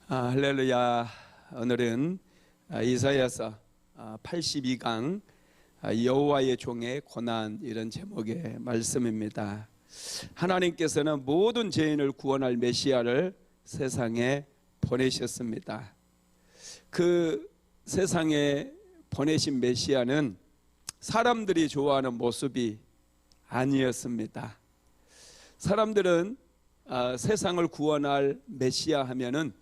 할렐루야. 오늘은 이사야서 82강 여호와의 종의 고난, 이런 제목의 말씀입니다. 하나님께서는 모든 죄인을 구원할 메시아를 세상에 보내셨습니다. 그 세상에 보내신 메시아는 사람들이 좋아하는 모습이 아니었습니다. 사람들은 세상을 구원할 메시아 하면은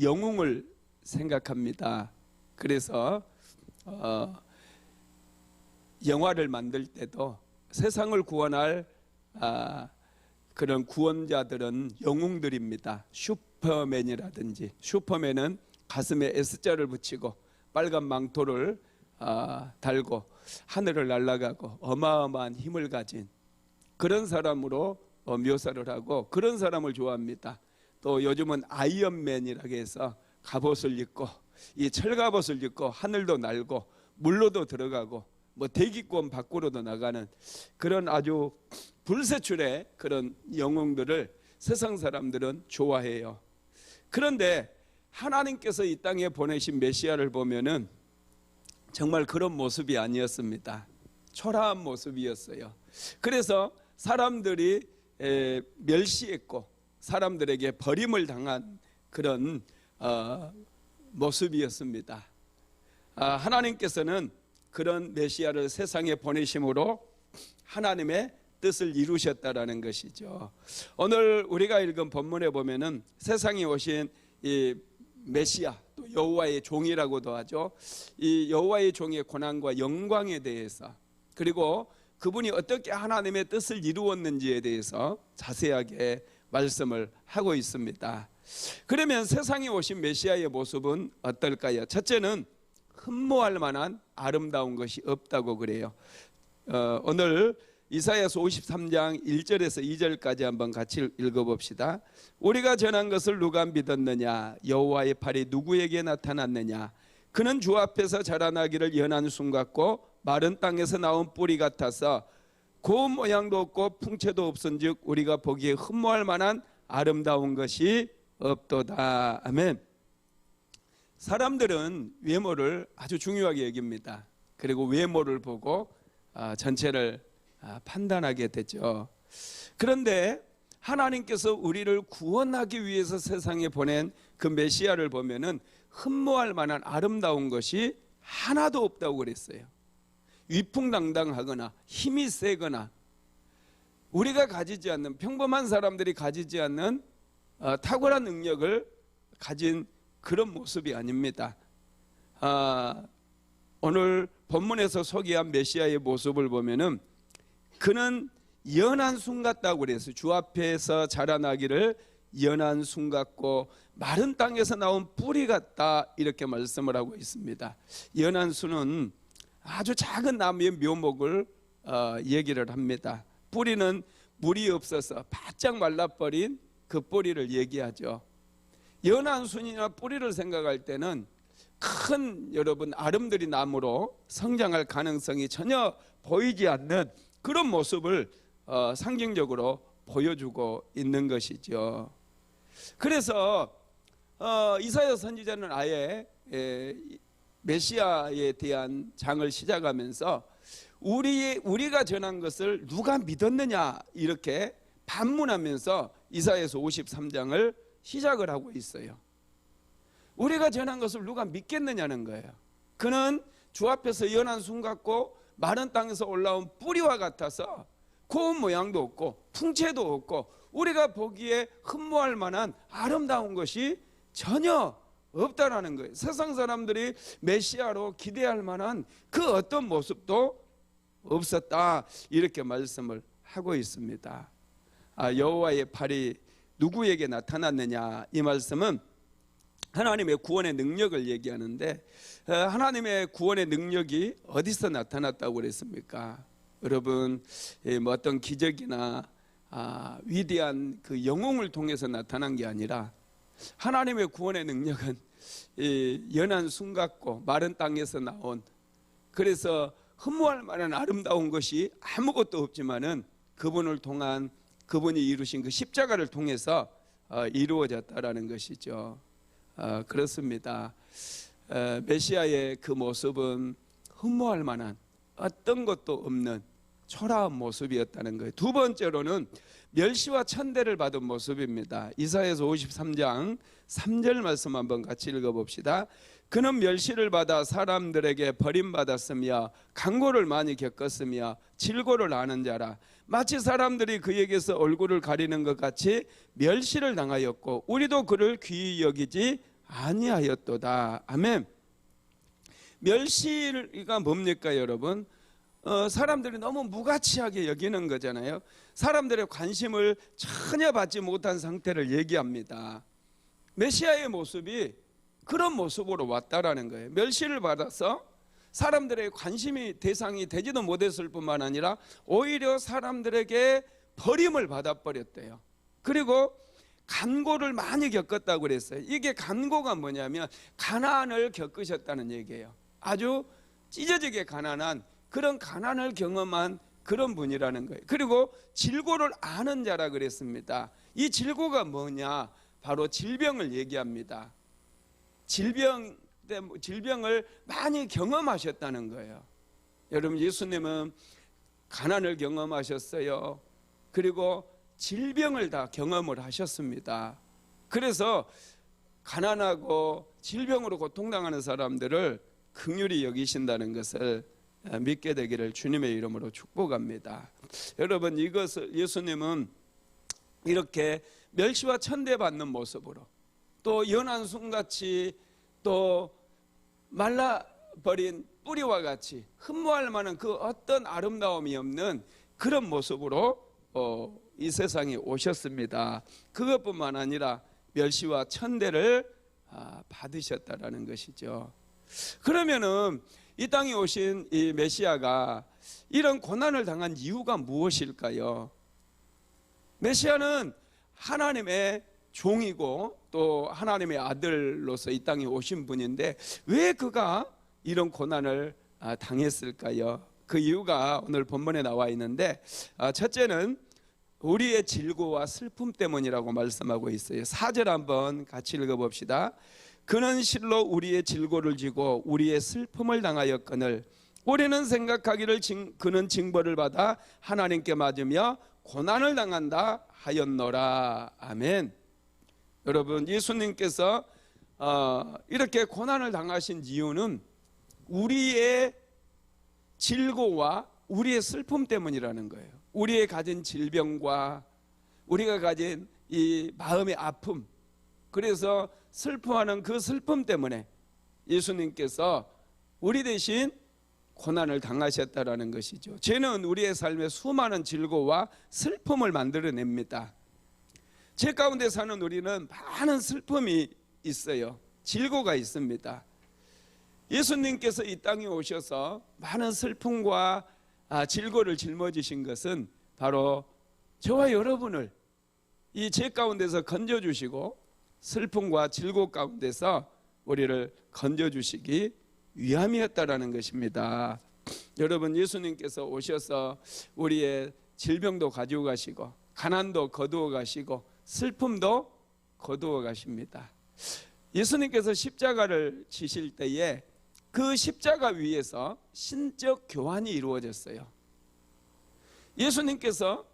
영웅을 생각합니다. 그래서 영화를 만들 때도 세상을 구원할 그런 구원자들은 영웅들입니다. 슈퍼맨이라든지, 슈퍼맨은 가슴에 S자를 붙이고 빨간 망토를 달고 하늘을 날아가고 어마어마한 힘을 가진 그런 사람으로 묘사를 하고, 그런 사람을 좋아합니다. 또 요즘은 아이언맨이라고 해서 갑옷을 입고, 이 철갑옷을 입고 하늘도 날고 물로도 들어가고 뭐 대기권 밖으로도 나가는 그런 아주 불세출의 그런 영웅들을 세상 사람들은 좋아해요. 그런데 하나님께서 이 땅에 보내신 메시아를 보면은 정말 그런 모습이 아니었습니다. 초라한 모습이었어요. 그래서 사람들이 멸시했고 사람들에게 버림을 당한 그런 모습이었습니다. 하나님께서는 그런 메시아를 세상에 보내심으로 하나님의 뜻을 이루셨다라는 것이죠. 오늘 우리가 읽은 본문에 보면은 세상에 오신 이 메시아, 또 여호와의 종이라고도 하죠. 이 여호와의 종의 고난과 영광에 대해서, 그리고 그분이 어떻게 하나님의 뜻을 이루었는지에 대해서 자세하게 말씀을 하고 있습니다. 그러면 세상에 오신 메시아의 모습은 어떨까요? 첫째는 흠모할 만한 아름다운 것이 없다고 그래요. 오늘 이사야서 53장 1절에서 2절까지 한번 같이 읽어봅시다. 우리가 전한 것을 누가 믿었느냐? 여호와의 팔이 누구에게 나타났느냐? 그는 주 앞에서 자라나기를 연한 순 같고 마른 땅에서 나온 뿌리 같아서 고운 모양도 없고 풍채도 없은즉 우리가 보기에 흠모할 만한 아름다운 것이 없도다. 아멘. 사람들은 외모를 아주 중요하게 여깁니다. 그리고 외모를 보고 전체를 판단하게 되죠. 그런데 하나님께서 우리를 구원하기 위해서 세상에 보낸 그 메시아를 보면은 흠모할 만한 아름다운 것이 하나도 없다고 그랬어요. 위풍당당하거나 힘이 세거나 우리가 가지지 않는, 평범한 사람들이 가지지 않는 탁월한 능력을 가진 그런 모습이 아닙니다. 오늘 본문에서 소개한 메시아의 모습을 보면은 그는 연한 순 같다고 그랬어요. 주 앞에서 자라나기를 연한 순 같고 마른 땅에서 나온 뿌리 같다, 이렇게 말씀을 하고 있습니다. 연한 순은 아주 작은 나무의 묘목을 얘기를 합니다. 뿌리는 물이 없어서 바짝 말라버린 그 뿌리를 얘기하죠. 연한 순이나 뿌리를 생각할 때는 큰, 여러분, 아름드리 나무로 성장할 가능성이 전혀 보이지 않는 그런 모습을 상징적으로 보여주고 있는 것이죠. 그래서 이사야 선지자는 아예 메시아에 대한 장을 시작하면서 우리가 전한 것을 누가 믿었느냐, 이렇게 반문하면서 이사야서 53장을 시작을 하고 있어요. 우리가 전한 것을 누가 믿겠느냐는 거예요. 그는 주 앞에서 연한 순 같고 마른 땅에서 올라온 뿌리와 같아서 고운 모양도 없고 풍채도 없고 우리가 보기에 흠모할 만한 아름다운 것이 전혀 없다라는 거예요. 세상 사람들이 메시아로 기대할 만한 그 어떤 모습도 없었다, 이렇게 말씀을 하고 있습니다. 여호와의 팔이 누구에게 나타났느냐, 이 말씀은 하나님의 구원의 능력을 얘기하는데, 하나님의 구원의 능력이 어디서 나타났다고 그랬습니까? 여러분, 뭐 어떤 기적이나 위대한 그 영웅을 통해서 나타난 게 아니라 하나님의 구원의 능력은 연한 순 같고 마른 땅에서 나온, 그래서 흠모할 만한 아름다운 것이 아무것도 없지만은 그분을 통한, 그분이 이루신 그 십자가를 통해서 이루어졌다라는 것이죠. 그렇습니다. 메시아의 그 모습은 흠모할 만한 어떤 것도 없는 초라한 모습이었다는 거예요. 두 번째로는 멸시와 천대를 받은 모습입니다. 이사야서 53장 3절 말씀 한번 같이 읽어봅시다. 그는 멸시를 받아 사람들에게 버림받았으며 강고를 많이 겪었으며 질고를 아는 자라. 마치 사람들이 그에게서 얼굴을 가리는 것 같이 멸시를 당하였고 우리도 그를 귀히 여기지 아니하였도다. 아멘. 멸시가 뭡니까 여러분? 사람들이 너무 무가치하게 여기는 거잖아요. 사람들의 관심을 전혀 받지 못한 상태를 얘기합니다. 메시아의 모습이 그런 모습으로 왔다라는 거예요. 멸시를 받아서 사람들의 관심이 대상이 되지도 못했을 뿐만 아니라 오히려 사람들에게 버림을 받아버렸대요. 그리고 간고를 많이 겪었다고 그랬어요. 이게 간고가 뭐냐면 가난을 겪으셨다는 얘기예요. 아주 찢어지게 가난한 그런 가난을 경험한 그런 분이라는 거예요. 그리고 질고를 아는 자라 그랬습니다. 이 질고가 뭐냐? 바로 질병을 얘기합니다. 질병을 많이 경험하셨다는 거예요. 여러분, 예수님은 가난을 경험하셨어요. 그리고 질병을 다 경험을 하셨습니다. 그래서 가난하고 질병으로 고통당하는 사람들을 긍휼히 여기신다는 것을 믿게 되기를 주님의 이름으로 축복합니다. 여러분, 이것을 예수님은 이렇게 멸시와 천대받는 모습으로 또 연한 순같이 또 말라버린 뿌리와 같이 흠모할 만한 그 어떤 아름다움이 없는 그런 모습으로 이 세상에 오셨습니다. 그것뿐만 아니라 멸시와 천대를 받으셨다라는 것이죠. 그러면은 이 땅에 오신 이 메시아가 이런 고난을 당한 이유가 무엇일까요? 메시아는 하나님의 종이고 또 하나님의 아들로서 이 땅에 오신 분인데 왜 그가 이런 고난을 당했을까요? 그 이유가 오늘 본문에 나와 있는데 첫째는 우리의 질고와 슬픔 때문이라고 말씀하고 있어요. 4절 한번 같이 읽어봅시다. 그는 실로 우리의 질고를 지고 우리의 슬픔을 당하였거늘 우리는 생각하기를 그는 징벌을 받아 하나님께 맞으며 고난을 당한다 하였노라. 아멘. 여러분, 예수님께서 이렇게 고난을 당하신 이유는 우리의 질고와 우리의 슬픔 때문이라는 거예요. 우리의 가진 질병과 우리가 가진 이 마음의 아픔, 그래서 슬퍼하는 그 슬픔 때문에 예수님께서 우리 대신 고난을 당하셨다라는 것이죠. 죄는 우리의 삶에 수많은 질고와 슬픔을 만들어냅니다. 죄 가운데 사는 우리는 많은 슬픔이 있어요. 질고가 있습니다. 예수님께서 이 땅에 오셔서 많은 슬픔과 질고를 짊어지신 것은 바로 저와 여러분을 이 죄 가운데서 건져주시고 슬픔과 질고 가운데서 우리를 건져주시기 위함이었다라는 것입니다. 여러분, 예수님께서 오셔서 우리의 질병도 가지고 가시고 가난도 거두어 가시고 슬픔도 거두어 가십니다. 예수님께서 십자가를 지실 때에 그 십자가 위에서 신적 교환이 이루어졌어요. 예수님께서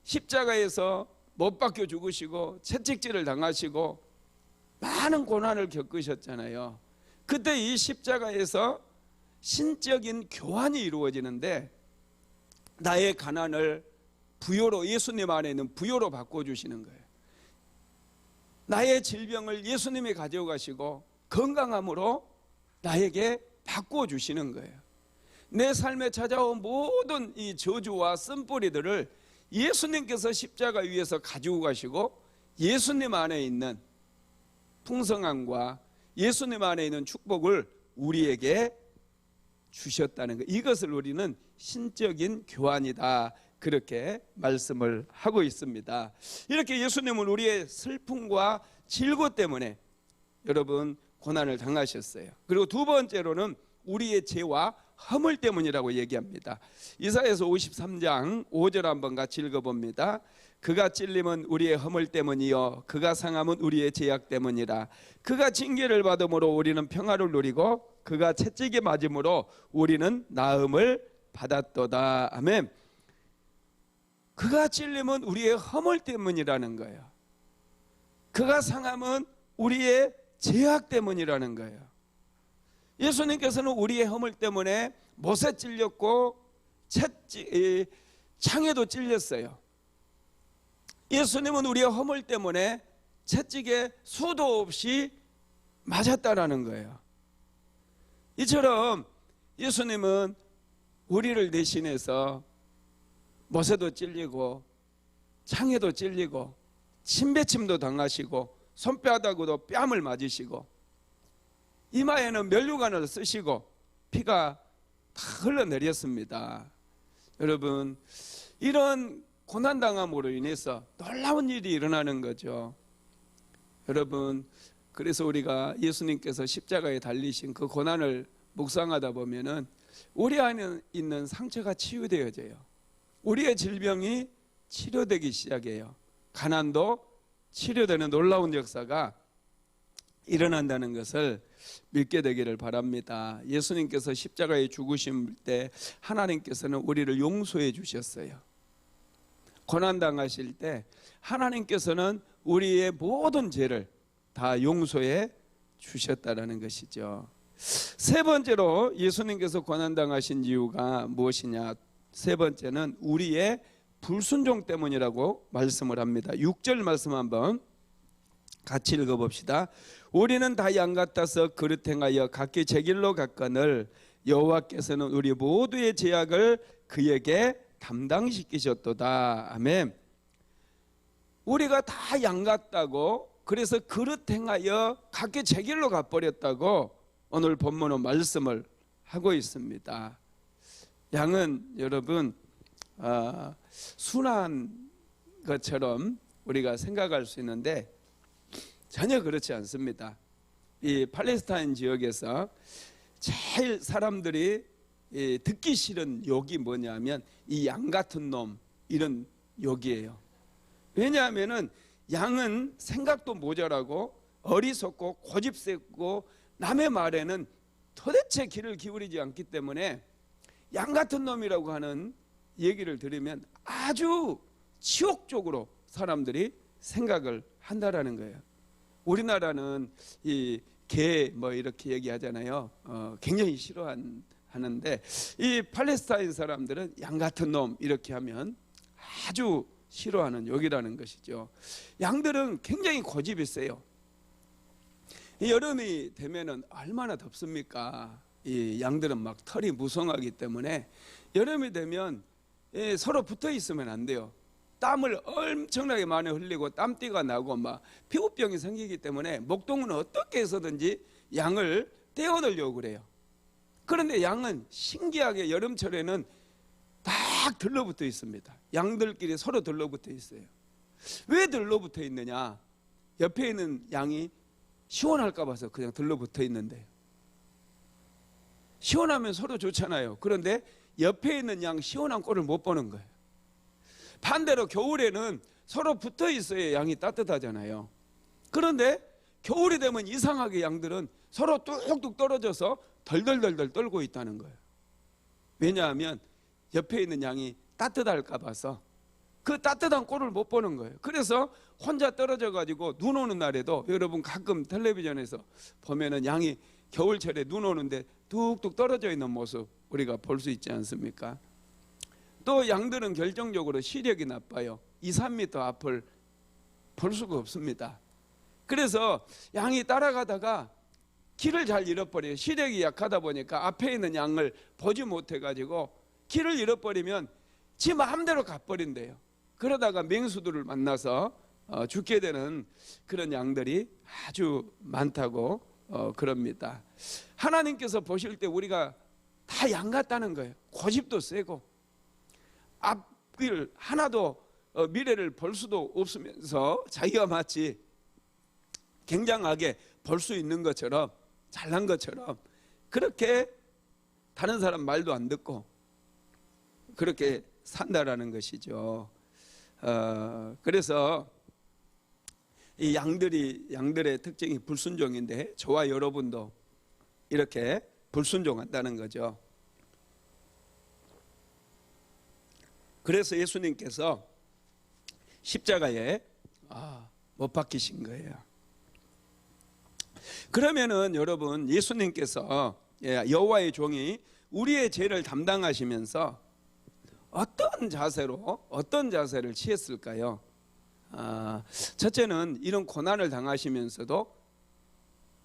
십자가에서 못 박혀 죽으시고 채찍질을 당하시고 많은 고난을 겪으셨잖아요. 그때 이 십자가에서 신적인 교환이 이루어지는데 나의 가난을 부요로, 예수님 안에 있는 부요로 바꿔주시는 거예요. 나의 질병을 예수님이 가져가시고 건강함으로 나에게 바꿔주시는 거예요. 내 삶에 찾아온 모든 이 저주와 쓴뿌리들을 예수님께서 십자가 위에서 가지고 가시고 예수님 안에 있는 풍성함과 예수님 안에 있는 축복을 우리에게 주셨다는 것, 이것을 우리는 신적인 교환이다, 그렇게 말씀을 하고 있습니다. 이렇게 예수님은 우리의 슬픔과 질고 때문에 여러분 고난을 당하셨어요. 그리고 두 번째로는 우리의 죄와 허물 때문이라고 얘기합니다. 이사야서 53장 5절 한번 같이 읽어봅니다. 그가 찔림은 우리의 허물 때문이요 그가 상함은 우리의 죄악 때문이라. 그가 징계를 받음으로 우리는 평화를 누리고 그가 채찍에 맞음으로 우리는 나음을 받았도다. 아멘. 그가 찔림은 우리의 허물 때문이라는 거예요. 그가 상함은 우리의 죄악 때문이라는 거예요. 예수님께서는 우리의 허물 때문에 못에 찔렸고 창에도 찔렸어요. 예수님은 우리의 허물 때문에 채찍에 수도 없이 맞았다라는 거예요. 이처럼 예수님은 우리를 대신해서 못에도 찔리고 창에도 찔리고 침뱉침도 당하시고 손바닥으로 뺨을 맞으시고 이마에는 면류관을 쓰시고 피가 다 흘러내렸습니다. 여러분, 이런 고난당함으로 인해서 놀라운 일이 일어나는 거죠. 여러분, 그래서 우리가 예수님께서 십자가에 달리신 그 고난을 묵상하다 보면은 우리 안에 있는 상처가 치유되어져요. 우리의 질병이 치료되기 시작해요. 가난도 치료되는 놀라운 역사가 일어난다는 것을 믿게 되기를 바랍니다. 예수님께서 십자가에 죽으실 때 하나님께서는 우리를 용서해 주셨어요. 고난당하실 때 하나님께서는 우리의 모든 죄를 다 용서해 주셨다는 것이죠. 세 번째로 예수님께서 고난당하신 이유가 무엇이냐? 세 번째는 우리의 불순종 때문이라고 말씀을 합니다. 6절 말씀 한번 같이 읽어봅시다. 우리는 다 양 같아서 그릇 행하여 각기 제 길로 갔거늘 여호와께서는 우리 모두의 죄악을 그에게 담당시키셨도다. 아멘. 우리가 다 양 같다고, 그래서 그릇 행하여 각기 제 길로 가버렸다고 오늘 본문은 말씀을 하고 있습니다. 양은 여러분 순한 것처럼 우리가 생각할 수 있는데 전혀 그렇지 않습니다. 이 팔레스타인 지역에서 제일 사람들이 듣기 싫은 욕이 뭐냐면 이 양 같은 놈, 이런 욕이에요. 왜냐하면은 양은 생각도 모자라고 어리석고 고집세고 남의 말에는 도대체 귀를 기울이지 않기 때문에 양 같은 놈이라고 하는 얘기를 들으면 아주 치욕적으로 사람들이 생각을 한다라는 거예요. 우리나라는 이 개 뭐 이렇게 얘기하잖아요. 굉장히 싫어하는데 이 팔레스타인 사람들은 양 같은 놈 이렇게 하면 아주 싫어하는 욕이라는 것이죠. 양들은 굉장히 고집이 세요. 여름이 되면은 얼마나 덥습니까? 이 양들은 막 털이 무성하기 때문에 여름이 되면 서로 붙어 있으면 안 돼요. 땀을 엄청나게 많이 흘리고 땀띠가 나고 막 피부병이 생기기 때문에 목동은 어떻게 해서든지 양을 떼어내려고 그래요. 그런데 양은 신기하게 여름철에는 딱 들러붙어 있습니다. 양들끼리 서로 들러붙어 있어요. 왜 들러붙어 있느냐? 옆에 있는 양이 시원할까 봐서 그냥 들러붙어 있는데요. 시원하면 서로 좋잖아요. 그런데 옆에 있는 양 시원한 꼴을 못 보는 거예요. 반대로 겨울에는 서로 붙어 있어야 양이 따뜻하잖아요. 그런데 겨울이 되면 이상하게 양들은 서로 뚝뚝 떨어져서 덜덜덜덜 떨고 있다는 거예요. 왜냐하면 옆에 있는 양이 따뜻할까 봐서 그 따뜻한 꼴을 못 보는 거예요. 그래서 혼자 떨어져 가지고 눈 오는 날에도 여러분 가끔 텔레비전에서 보면은 양이 겨울철에 눈 오는데 뚝뚝 떨어져 있는 모습 우리가 볼 수 있지 않습니까? 또 양들은 결정적으로 시력이 나빠요. 2, 3m 앞을 볼 수가 없습니다. 그래서 양이 따라가다가 길을 잘 잃어버려요. 시력이 약하다 보니까 앞에 있는 양을 보지 못해가지고 길을 잃어버리면 지 마음대로 가버린대요. 그러다가 맹수들을 만나서 죽게 되는 그런 양들이 아주 많다고 그럽니다. 하나님께서 보실 때 우리가 다 양 같다는 거예요. 고집도 세고 앞길 하나도 미래를 볼 수도 없으면서 자기가 마치 굉장하게 볼 수 있는 것처럼 잘난 것처럼 그렇게 다른 사람 말도 안 듣고 그렇게 산다라는 것이죠. 그래서 이 양들의 특징이 불순종인데 저와 여러분도 이렇게 불순종한다는 거죠. 그래서 예수님께서 십자가에 못 박히신 거예요. 그러면은 여러분, 예수님께서 여호와의 종이 우리의 죄를 담당하시면서 어떤 자세를 취했을까요? 첫째는 이런 고난을 당하시면서도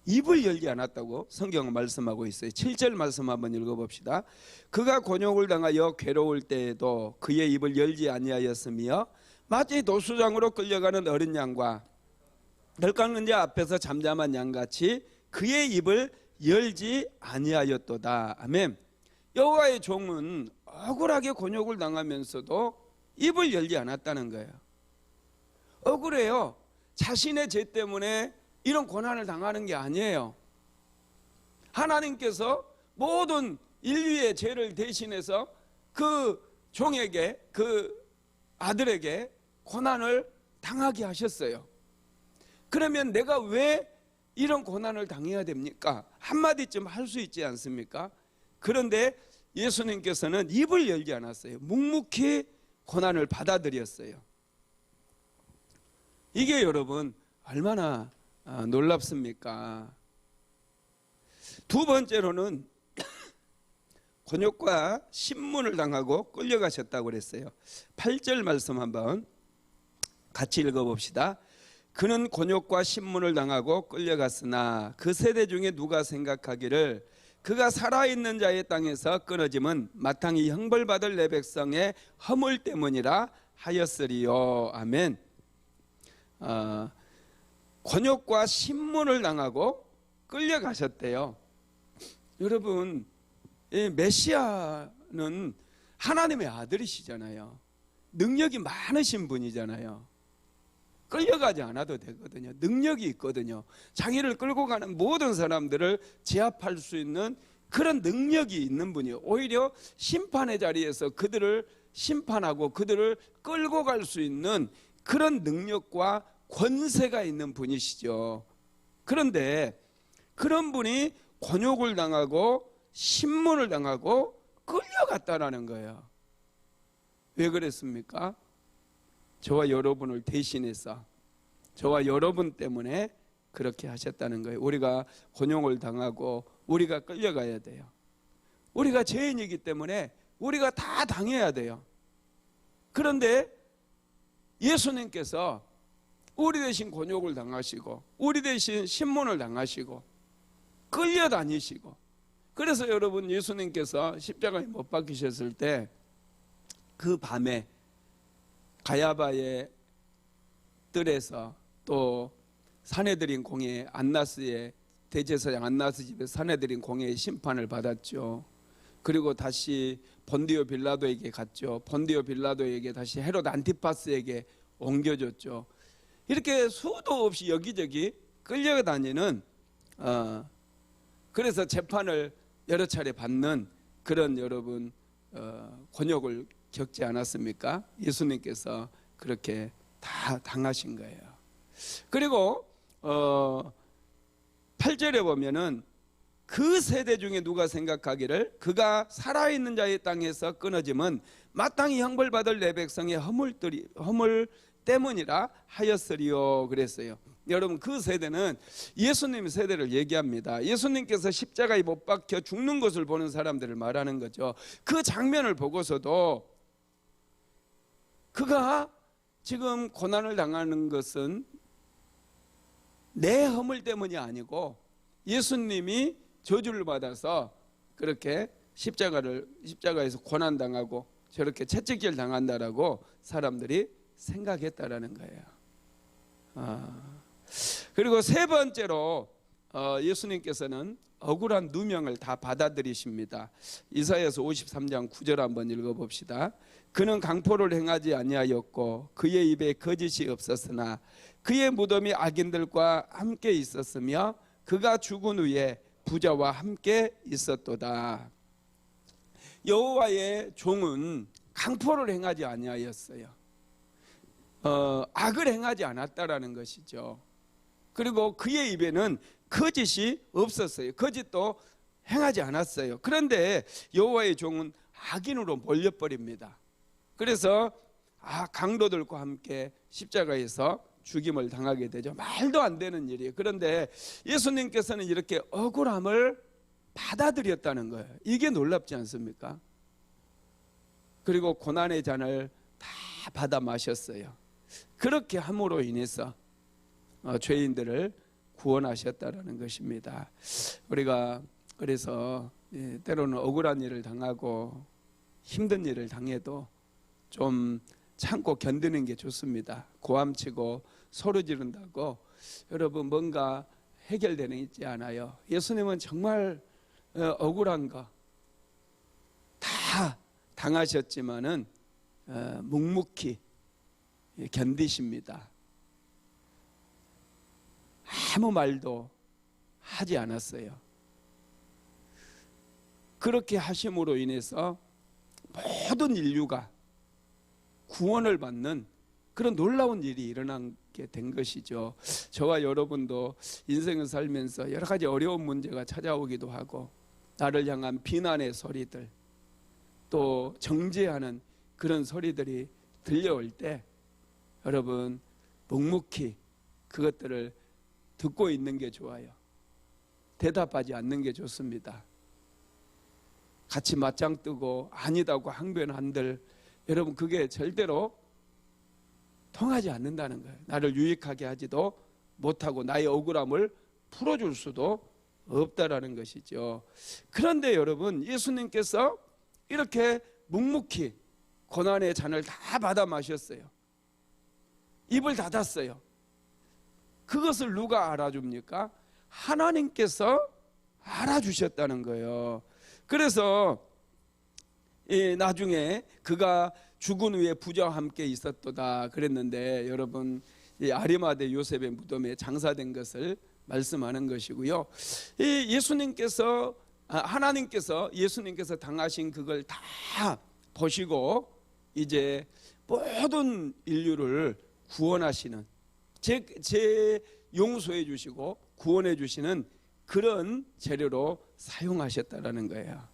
입을 열지 않았다고 성경은 말씀하고 있어요. 7절 말씀 한번 읽어봅시다. 그가 곤욕을 당하여 괴로울 때에도 그의 입을 열지 아니하였으며 마치 도수장으로 끌려가는 어린 양과 덜 깎는 자 앞에서 잠잠한 양같이 그의 입을 열지 아니하였도다. 아멘. 여호와의 종은 억울하게 곤욕을 당하면서도 입을 열지 않았다는 거예요. 억울해요. 자신의 죄 때문에 이런 고난을 당하는 게 아니에요. 하나님께서 모든 인류의 죄를 대신해서 그 종에게, 그 아들에게 고난을 당하게 하셨어요. 그러면 내가 왜 이런 고난을 당해야 됩니까? 한마디쯤 할 수 있지 않습니까? 그런데 예수님께서는 입을 열지 않았어요. 묵묵히 고난을 받아들였어요. 이게 여러분 얼마나 놀랍습니까? 두 번째로는 곤욕과 신문을 당하고 끌려가셨다고 그랬어요. 8절 말씀 한번 같이 읽어봅시다. 그는 곤욕과 신문을 당하고 끌려갔으나 그 세대 중에 누가 생각하기를 그가 살아있는 자의 땅에서 끊어짐은 마땅히 형벌받을 내 백성의 허물 때문이라 하였으리요. 아멘. 곤욕과 신문을 당하고 끌려가셨대요. 여러분, 이 메시아는 하나님의 아들이시잖아요. 능력이 많으신 분이잖아요. 끌려가지 않아도 되거든요. 능력이 있거든요. 자기를 끌고 가는 모든 사람들을 제압할 수 있는 그런 능력이 있는 분이에요. 오히려 심판의 자리에서 그들을 심판하고 그들을 끌고 갈 수 있는 그런 능력과 권세가 있는 분이시죠. 그런데 그런 분이 곤욕을 당하고 신문을 당하고 끌려갔다라는 거예요. 왜 그랬습니까? 저와 여러분을 대신해서, 저와 여러분 때문에 그렇게 하셨다는 거예요. 우리가 곤욕을 당하고 우리가 끌려가야 돼요. 우리가 죄인이기 때문에 우리가 다 당해야 돼요. 그런데 예수님께서 우리 대신 곤욕을 당하시고 우리 대신 신문을 당하시고 끌려다니시고, 그래서 여러분, 예수님께서 십자가에 못 박히셨을 때 그 밤에 가야바의 뜰에서 또 사내들인 공회 안나스의 대제사장 안나스 집에 사내들인 공회의 심판을 받았죠. 그리고 다시 본디오 빌라도에게 갔죠. 본디오 빌라도에게 다시 헤롯 안티파스에게 옮겨졌죠. 이렇게 수도 없이 여기저기 끌려다니는 그래서 재판을 여러 차례 받는 그런 여러분 곤욕을 겪지 않았습니까? 예수님께서 그렇게 다 당하신 거예요. 그리고 8절에 보면은 그 세대 중에 누가 생각하기를 그가 살아있는 자의 땅에서 끊어짐은 마땅히 형벌받을 내 백성의 허물 때문이라 하였으리요 그랬어요. 여러분, 그 세대는 예수님 세대를 얘기합니다. 예수님께서 십자가에 못 박혀 죽는 것을 보는 사람들을 말하는 거죠. 그 장면을 보고서도 그가 지금 고난을 당하는 것은 내 허물 때문이 아니고 예수님이 저주를 받아서 그렇게 십자가에서 고난당하고 저렇게 채찍질 당한다라고 사람들이 생각했다라는 거예요. 그리고 세 번째로 예수님께서는 억울한 누명을 다 받아들이십니다. 이사야서 53장 9절 한번 읽어봅시다. 그는 강포를 행하지 아니하였고 그의 입에 거짓이 없었으나 그의 무덤이 악인들과 함께 있었으며 그가 죽은 후에 부자와 함께 있었도다. 여호와의 종은 강포를 행하지 아니하였어요. 악을 행하지 않았다라는 것이죠. 그리고 그의 입에는 거짓이 없었어요. 거짓도 행하지 않았어요. 그런데 여호와의 종은 악인으로 몰려버립니다. 그래서 강도들과 함께 십자가에서 죽임을 당하게 되죠. 말도 안 되는 일이에요. 그런데 예수님께서는 이렇게 억울함을 받아들였다는 거예요. 이게 놀랍지 않습니까? 그리고 고난의 잔을 다 받아 마셨어요. 그렇게 함으로 인해서 죄인들을 구원하셨다는 것입니다. 우리가 그래서 때로는 억울한 일을 당하고 힘든 일을 당해도 좀 참고 견디는 게 좋습니다. 고함치고 소리 지른다고 여러분 뭔가 해결되지 않아요. 예수님은 정말 억울한 거 다 당하셨지만은 묵묵히 견디십니다. 아무 말도 하지 않았어요. 그렇게 하심으로 인해서 모든 인류가 구원을 받는 그런 놀라운 일이 일어나게 된 것이죠. 저와 여러분도 인생을 살면서 여러 가지 어려운 문제가 찾아오기도 하고 나를 향한 비난의 소리들 또 정죄하는 그런 소리들이 들려올 때 여러분 묵묵히 그것들을 듣고 있는 게 좋아요. 대답하지 않는 게 좋습니다. 같이 맞짱 뜨고 아니다고 항변한들 여러분 그게 절대로 통하지 않는다는 거예요. 나를 유익하게 하지도 못하고 나의 억울함을 풀어줄 수도 없다라는 것이죠. 그런데 여러분 예수님께서 이렇게 묵묵히 고난의 잔을 다 받아 마셨어요. 입을 닫았어요. 그것을 누가 알아줍니까? 하나님께서 알아주셨다는 거예요. 그래서 나중에 그가 죽은 후에 부자와 함께 있었도다 그랬는데 여러분 아리마대 요셉의 무덤에 장사된 것을 말씀하는 것이고요. 예수님께서 하나님께서 예수님께서 당하신 그걸 다 보시고 이제 모든 인류를 구원하시는 제 용서해 주시고 구원해 주시는 그런 재료로 사용하셨다라는 거예요.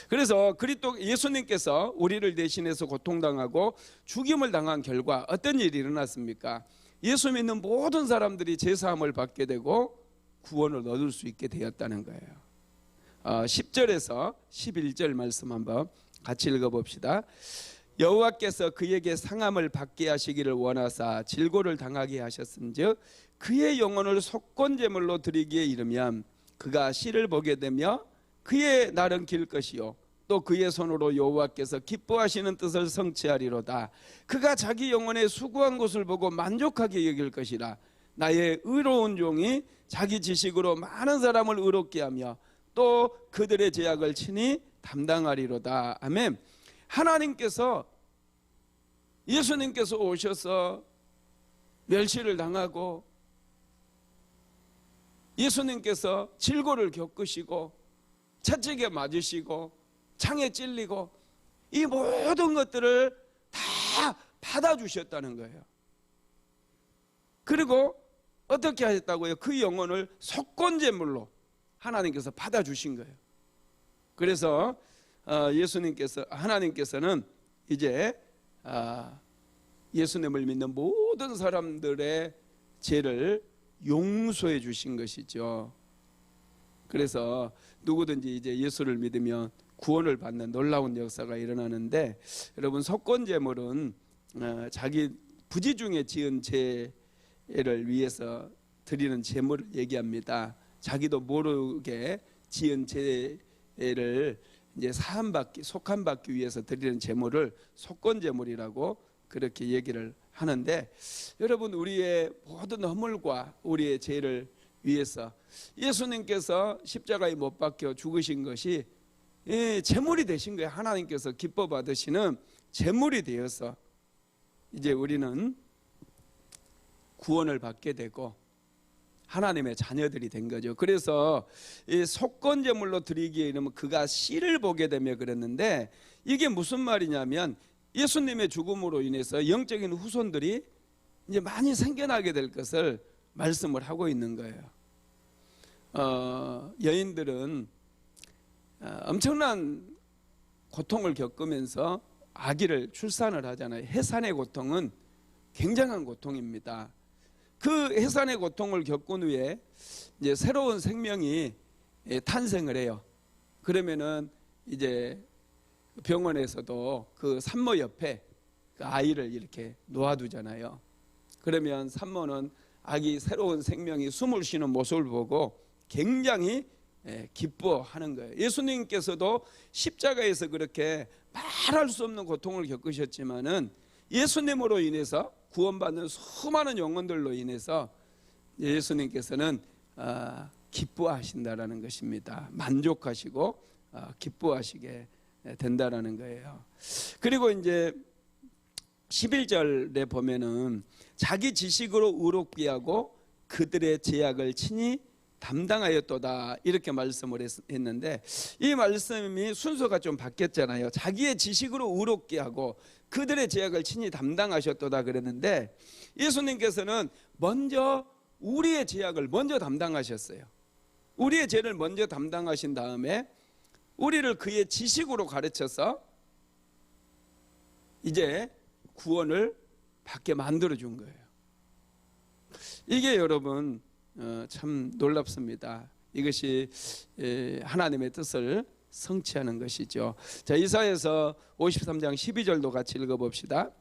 그래서 그리스도 예수님께서 우리를 대신해서 고통당하고 죽임을 당한 결과 어떤 일이 일어났습니까? 예수 믿는 모든 사람들이 제사함을 받게 되고 구원을 얻을 수 있게 되었다는 거예요. 10절에서 11절 말씀 한번 같이 읽어봅시다. 여호와께서 그에게 상함을 받게 하시기를 원하사 질고를 당하게 하셨은즉 그의 영혼을 속건제물로 드리기에 이르면 그가 씨를 보게 되며 그의 날은 길 것이요 또 그의 손으로 여호와께서 기뻐하시는 뜻을 성취하리로다. 그가 자기 영혼의 수고한 것을 보고 만족하게 여길 것이라. 나의 의로운 종이 자기 지식으로 많은 사람을 의롭게 하며 또 그들의 죄악을 친히 담당하리로다. 아멘. 하나님께서 예수님께서 오셔서 멸시를 당하고 예수님께서 질고를 겪으시고 채찍에 맞으시고 창에 찔리고 이 모든 것들을 다 받아주셨다는 거예요. 그리고 어떻게 하셨다고요? 그 영혼을 속건제물로 하나님께서 받아주신 거예요. 그래서 하나님께서는 이제 예수님을 믿는 모든 사람들의 죄를 용서해 주신 것이죠. 그래서 누구든지 이제 예수를 믿으면 구원을 받는 놀라운 역사가 일어나는데 여러분 속건제물은 자기 부지 중에 지은 죄를 위해서 드리는 제물을 얘기합니다. 자기도 모르게 지은 죄를 이제 속함받기 위해서 드리는 제물을 속건제물이라고 그렇게 얘기를 하는데 여러분 우리의 모든 허물과 우리의 죄를 위해서 예수님께서 십자가에 못 박혀 죽으신 것이 제물이 되신 거예요. 하나님께서 기뻐 받으시는 제물이 되어서 이제 우리는 구원을 받게 되고 하나님의 자녀들이 된 거죠. 그래서 이 속건제물로 드리기에 이르면 그가 씨를 보게 되며 그랬는데 이게 무슨 말이냐면 예수님의 죽음으로 인해서 영적인 후손들이 이제 많이 생겨나게 될 것을 말씀을 하고 있는 거예요. 여인들은 엄청난 고통을 겪으면서 아기를 출산을 하잖아요. 해산의 고통은 굉장한 고통입니다. 그 해산의 고통을 겪은 후에 이제 새로운 생명이 탄생을 해요. 그러면은 이제 병원에서도 그 산모 옆에 그 아이를 이렇게 놓아두잖아요. 그러면 산모는 아기 새로운 생명이 숨을 쉬는 모습을 보고 굉장히 기뻐하는 거예요. 예수님께서도 십자가에서 그렇게 말할 수 없는 고통을 겪으셨지만은 예수님으로 인해서 구원받는 수많은 영혼들로 인해서 예수님께서는 기뻐하신다라는 것입니다. 만족하시고 기뻐하시게 된다라는 거예요. 그리고 이제 11절에 보면은 자기 지식으로 의롭게 하고 그들의 죄악을 친히 담당하였도다 이렇게 말씀을 했는데, 이 말씀이 순서가 좀 바뀌었잖아요. 자기의 지식으로 의롭게 하고 그들의 죄악을 친히 담당하셨도다 그랬는데, 예수님께서는 먼저 우리의 죄악을 먼저 담당하셨어요. 우리의 죄를 먼저 담당하신 다음에 우리를 그의 지식으로 가르쳐서 이제 구원을 받게 만들어 준 거예요. 이게 여러분 참 놀랍습니다. 이것이 하나님의 뜻을 성취하는 것이죠. 자, 이사야서 53장 12절도 같이 읽어봅시다.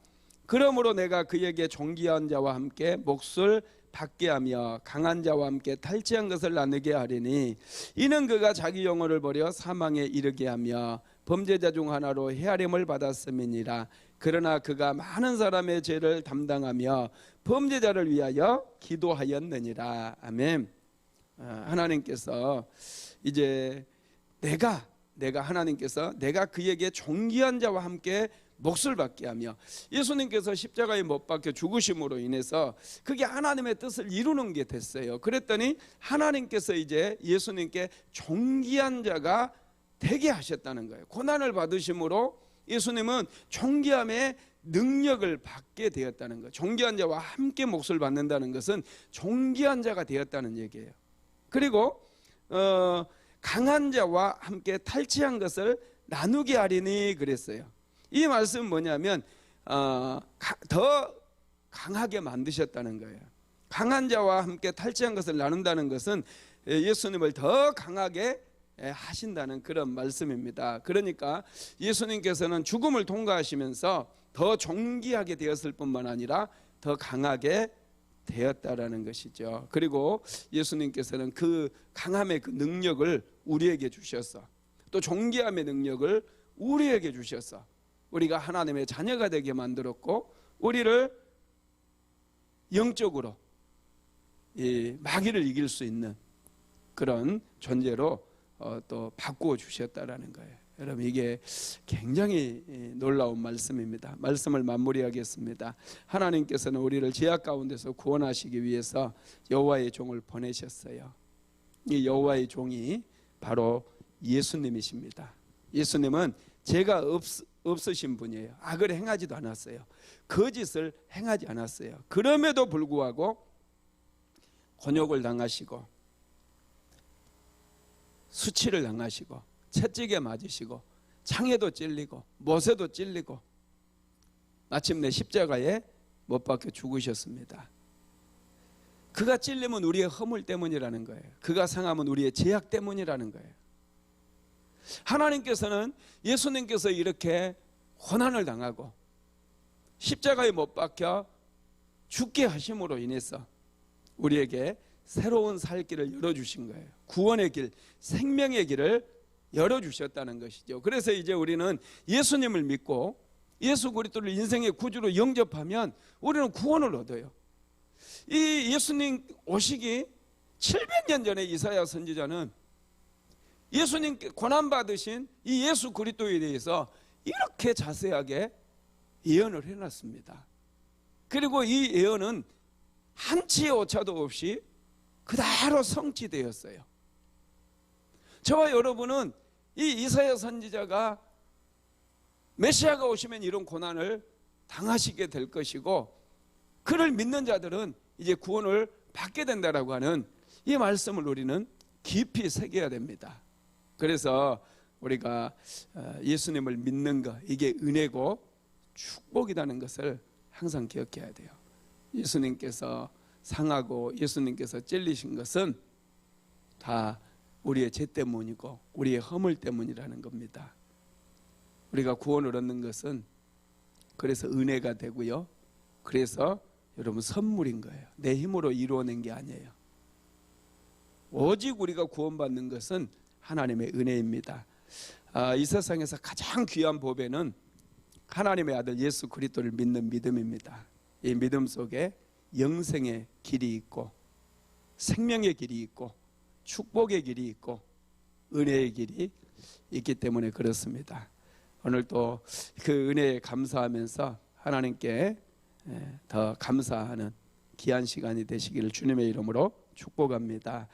그러므로 내가 그에게 존귀한 자와 함께 몫을 받게 하며 강한 자와 함께 탈취한 것을 나누게 하리니, 이는 그가 자기 영혼을 버려 사망에 이르게 하며 범죄자 중 하나로 헤아림을 받았음이니라. 그러나 그가 많은 사람의 죄를 담당하며 범죄자를 위하여 기도하였느니라. 아멘. 하나님께서 이제 하나님께서 내가 그에게 존귀한 자와 함께 몫을 받게 하며, 예수님께서 십자가에 못 박혀 죽으심으로 인해서 그게 하나님의 뜻을 이루는 게 됐어요. 그랬더니 하나님께서 이제 예수님께 존귀한 자가 되게 하셨다는 거예요. 고난을 받으심으로 예수님은 존귀함의 능력을 받게 되었다는 거예요. 존귀한 자와 함께 몫을 받는다는 것은 존귀한 자가 되었다는 얘기예요. 그리고 강한 자와 함께 탈취한 것을 나누게 하리니 그랬어요. 이 말씀은 뭐냐면 더 강하게 만드셨다는 거예요. 강한 자와 함께 탈취한 것을 나눈다는 것은 예수님을 더 강하게 하신다는 그런 말씀입니다. 그러니까 예수님께서는 죽음을 통과하시면서 더 존귀하게 되었을 뿐만 아니라 더 강하게 되었다라는 것이죠. 그리고 예수님께서는 그 강함의 그 능력을 우리에게 주셔서, 또 존귀함의 능력을 우리에게 주셔서 우리가 하나님의 자녀가 되게 만들었고, 우리를 영적으로 이 마귀를 이길 수 있는 그런 존재로 또 바꾸어 주셨다라는 거예요. 여러분, 이게 굉장히 놀라운 말씀입니다. 말씀을 마무리하겠습니다. 하나님께서는 우리를 죄악 가운데서 구원하시기 위해서 여호와의 종을 보내셨어요. 이 여호와의 종이 바로 예수님이십니다. 예수님은 죄가 없으신 분이에요. 악을 행하지도 않았어요. 거짓을 행하지 않았어요. 그럼에도 불구하고 곤욕을 당하시고 수치를 당하시고 채찍에 맞으시고 창에도 찔리고 못에도 찔리고 마침내 십자가에 못 박혀 죽으셨습니다. 그가 찔리면 우리의 허물 때문이라는 거예요. 그가 상하면 우리의 죄악 때문이라는 거예요. 하나님께서는 예수님께서 이렇게 고난을 당하고 십자가에 못 박혀 죽게 하심으로 인해서 우리에게 새로운 살 길을 열어주신 거예요. 구원의 길, 생명의 길을 열어주셨다는 것이죠. 그래서 이제 우리는 예수님을 믿고 예수 그리스도를 인생의 구주로 영접하면 우리는 구원을 얻어요. 이 예수님 오시기 700년 전에 이사야 선지자는 예수님께 고난받으신 이 예수 그리스도에 대해서 이렇게 자세하게 예언을 해놨습니다. 그리고 이 예언은 한치의 오차도 없이 그대로 성취되었어요. 저와 여러분은 이 이사야 선지자가 메시아가 오시면 이런 고난을 당하시게 될 것이고 그를 믿는 자들은 이제 구원을 받게 된다라고 하는 이 말씀을 우리는 깊이 새겨야 됩니다. 그래서 우리가 예수님을 믿는 것, 이게 은혜고 축복이라는 것을 항상 기억해야 돼요. 예수님께서 상하고 예수님께서 찔리신 것은 다 우리의 죄 때문이고 우리의 허물 때문이라는 겁니다. 우리가 구원을 얻는 것은 그래서 은혜가 되고요. 그래서 여러분 선물인 거예요. 내 힘으로 이루어낸 게 아니에요. 오직 우리가 구원받는 것은 하나님의 은혜입니다. 이 세상에서 가장 귀한 보배는 하나님의 아들 예수 그리스도를 믿는 믿음입니다. 이 믿음 속에 영생의 길이 있고 생명의 길이 있고 축복의 길이 있고 은혜의 길이 있기 때문에 그렇습니다. 오늘 또 그 은혜에 감사하면서 하나님께 더 감사하는 귀한 시간이 되시기를 주님의 이름으로 축복합니다.